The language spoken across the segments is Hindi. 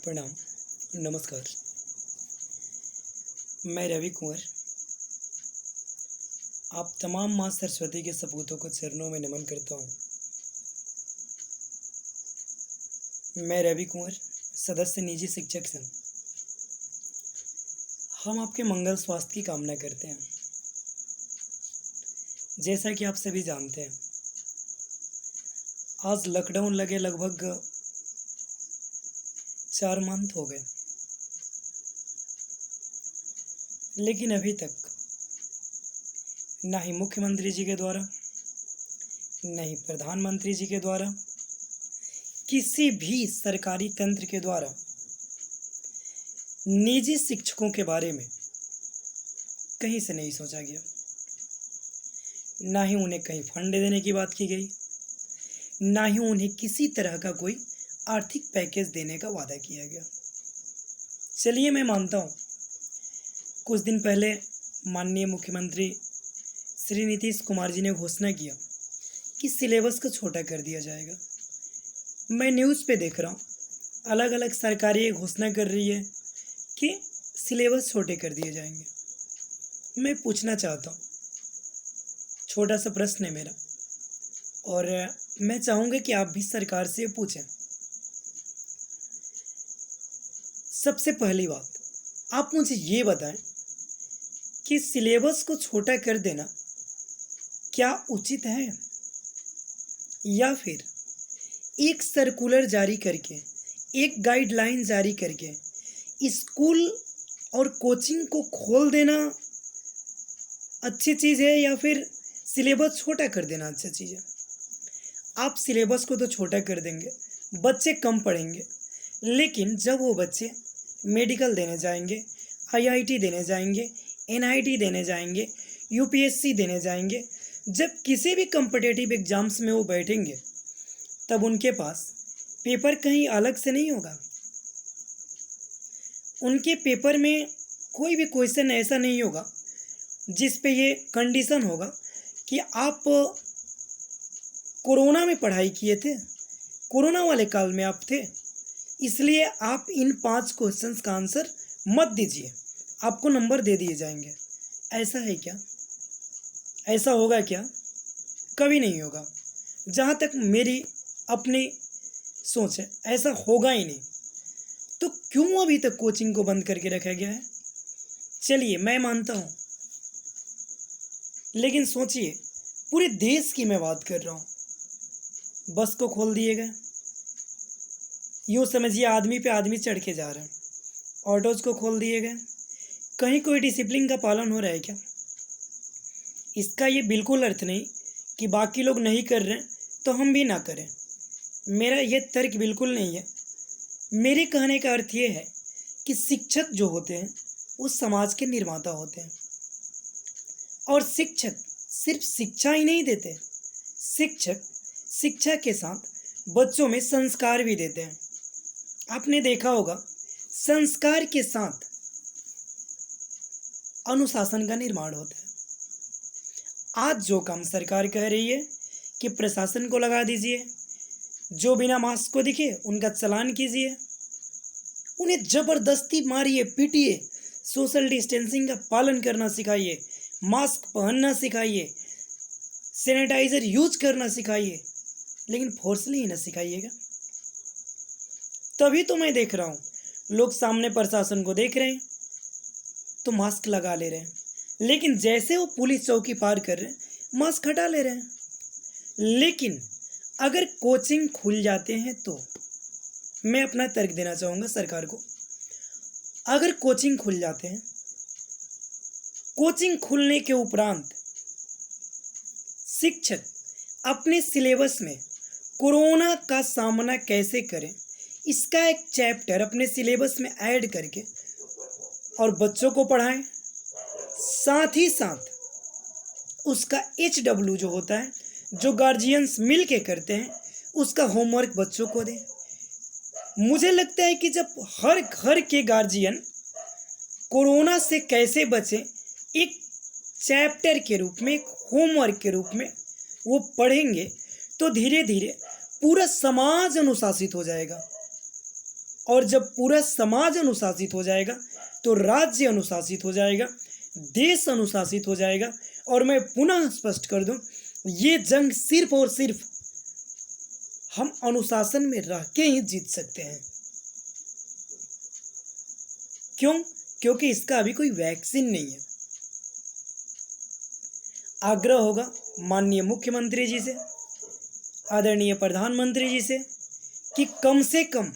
प्रणाम, नमस्कार। मैं रवि कुंवर, आप तमाम माँ सरस्वती के सपूतों को चरणों में नमन करता हूँ। मैं रवि कुंवर, सदस्य निजी शिक्षक संघ। हम आपके मंगल स्वास्थ्य की कामना करते हैं। जैसा कि आप सभी जानते हैं, आज लॉकडाउन लगे लगभग 4 मंथ हो गए, लेकिन अभी तक ना ही मुख्यमंत्री जी के द्वारा, न ही प्रधानमंत्री जी के द्वारा, किसी भी सरकारी तंत्र के द्वारा निजी शिक्षकों के बारे में कहीं से नहीं सोचा गया। ना ही उन्हें कहीं फंड देने की बात की गई, ना ही उन्हें किसी तरह का कोई आर्थिक पैकेज देने का वादा किया गया। चलिए, मैं मानता हूँ कुछ दिन पहले माननीय मुख्यमंत्री श्री नीतीश कुमार जी ने घोषणा किया कि सिलेबस को छोटा कर दिया जाएगा। मैं न्यूज़ पे देख रहा हूँ, अलग अलग सरकारें घोषणा कर रही है कि सिलेबस छोटे कर दिए जाएंगे। मैं पूछना चाहता हूँ, छोटा सा प्रश्न है मेरा, और मैं चाहूँगा कि आप भी सरकार से पूछें। सबसे पहली बात, आप मुझे ये बताएं कि सिलेबस को छोटा कर देना क्या उचित है, या फिर एक सर्कुलर जारी करके, एक गाइडलाइन जारी करके स्कूल और कोचिंग को खोल देना अच्छी चीज़ है, या फिर सिलेबस छोटा कर देना अच्छी चीज़ है? आप सिलेबस को तो छोटा कर देंगे, बच्चे कम पढ़ेंगे, लेकिन जब वो बच्चे मेडिकल देने जाएंगे, आईआईटी देने जाएंगे, एनआईटी देने जाएंगे, यूपीएससी देने जाएंगे, जब किसी भी कॉम्पिटिटिव एग्जाम्स में वो बैठेंगे, तब उनके पास पेपर कहीं अलग से नहीं होगा। उनके पेपर में कोई भी क्वेश्चन ऐसा नहीं होगा जिस पे ये कंडीशन होगा कि आप कोरोना में पढ़ाई किए थे, कोरोना वाले काल में आप थे, इसलिए आप इन 5 क्वेश्चंस का आंसर मत दीजिए, आपको नंबर दे दिए जाएंगे। ऐसा है क्या? ऐसा होगा क्या? कभी नहीं होगा। जहाँ तक मेरी अपनी सोच है, ऐसा होगा ही नहीं। तो क्यों अभी तक कोचिंग को बंद करके रखा गया है? चलिए, मैं मानता हूँ, लेकिन सोचिए, पूरे देश की मैं बात कर रहा हूँ। बस को खोल दिए गए, यूँ समझिए आदमी पे आदमी चढ़ के जा रहे हैं। ऑटोज को खोल दिए गए, कहीं कोई डिसिप्लिन का पालन हो रहा है क्या? इसका ये बिल्कुल अर्थ नहीं कि बाकी लोग नहीं कर रहे हैं तो हम भी ना करें। मेरा ये तर्क बिल्कुल नहीं है। मेरे कहने का अर्थ ये है कि शिक्षक जो होते हैं वो समाज के निर्माता होते हैं, और शिक्षक सिर्फ शिक्षा ही नहीं देते, शिक्षक शिक्षा के साथ बच्चों में संस्कार भी देते हैं। आपने देखा होगा, संस्कार के साथ अनुशासन का निर्माण होता है। आज जो काम सरकार कह रही है कि प्रशासन को लगा दीजिए, जो बिना मास्क को दिखे उनका चालान कीजिए, उन्हें जबरदस्ती मारिए, पीटिए, सोशल डिस्टेंसिंग का पालन करना सिखाइए, मास्क पहनना सिखाइए, सैनिटाइजर यूज करना सिखाइए, लेकिन फोर्सली ही ना सिखाइएगा। तभी तो मैं देख रहा हूँ, लोग सामने प्रशासन को देख रहे हैं तो मास्क लगा ले रहे हैं, लेकिन जैसे वो पुलिस चौकी पार कर रहे हैं, मास्क हटा ले रहे हैं। लेकिन अगर कोचिंग खुल जाते हैं तो मैं अपना तर्क देना चाहूँगा सरकार को। अगर कोचिंग खुल जाते हैं, कोचिंग खुलने के उपरांत शिक्षक अपने सिलेबस में कोरोना का सामना कैसे करें, इसका एक चैप्टर अपने सिलेबस में ऐड करके और बच्चों को पढ़ाएं। साथ ही साथ उसका HW जो होता है, जो गार्जियंस मिल के करते हैं, उसका होमवर्क बच्चों को दें। मुझे लगता है कि जब हर घर के गार्जियन कोरोना से कैसे बचें एक चैप्टर के रूप में, एक होमवर्क के रूप में वो पढ़ेंगे, तो धीरे धीरे पूरा समाज अनुशासित हो जाएगा। और जब पूरा समाज अनुशासित हो जाएगा तो राज्य अनुशासित हो जाएगा, देश अनुशासित हो जाएगा। और मैं पुनः स्पष्ट कर दूं, ये जंग सिर्फ और सिर्फ हम अनुशासन में रह के ही जीत सकते हैं। क्यों? क्योंकि इसका अभी कोई वैक्सीन नहीं है। आग्रह होगा माननीय मुख्यमंत्री जी से, आदरणीय प्रधानमंत्री जी से कि कम से कम,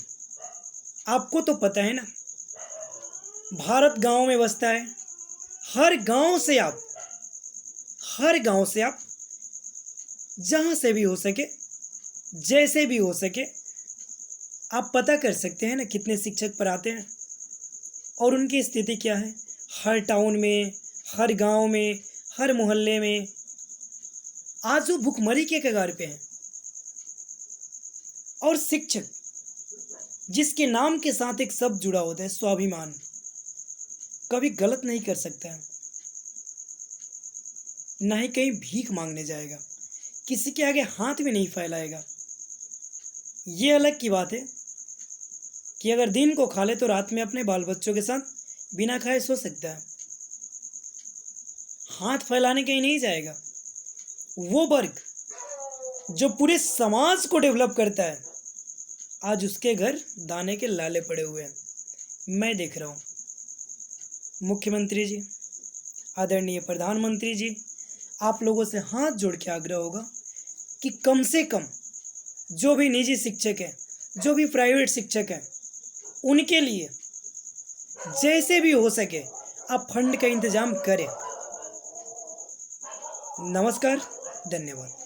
आपको तो पता है ना, भारत गांव में बसता है। हर गांव से आप जहां से भी हो सके, जैसे भी हो सके, आप पता कर सकते हैं ना कितने शिक्षक पढ़ाते हैं और उनकी स्थिति क्या है। हर टाउन में, हर गांव में, हर मोहल्ले में आज वो भुखमरी के कगार पे हैं। और शिक्षक, जिसके नाम के साथ एक शब्द जुड़ा होता है स्वाभिमान, कभी गलत नहीं कर सकता है, ना ही कहीं भीख मांगने जाएगा, किसी के आगे हाथ भी नहीं फैलाएगा। ये अलग की बात है कि अगर दिन को खा ले तो रात में अपने बाल बच्चों के साथ बिना खाए सो सकता है, हाथ फैलाने कहीं नहीं जाएगा। वो वर्ग जो पूरे समाज को डेवलप करता है, आज उसके घर दाने के लाले पड़े हुए हैं। मैं देख रहा हूँ मुख्यमंत्री जी, आदरणीय प्रधानमंत्री जी, आप लोगों से हाथ जोड़ के आग्रह होगा कि कम से कम जो भी निजी शिक्षक हैं, जो भी प्राइवेट शिक्षक हैं, उनके लिए जैसे भी हो सके आप फंड का इंतजाम करें। नमस्कार, धन्यवाद।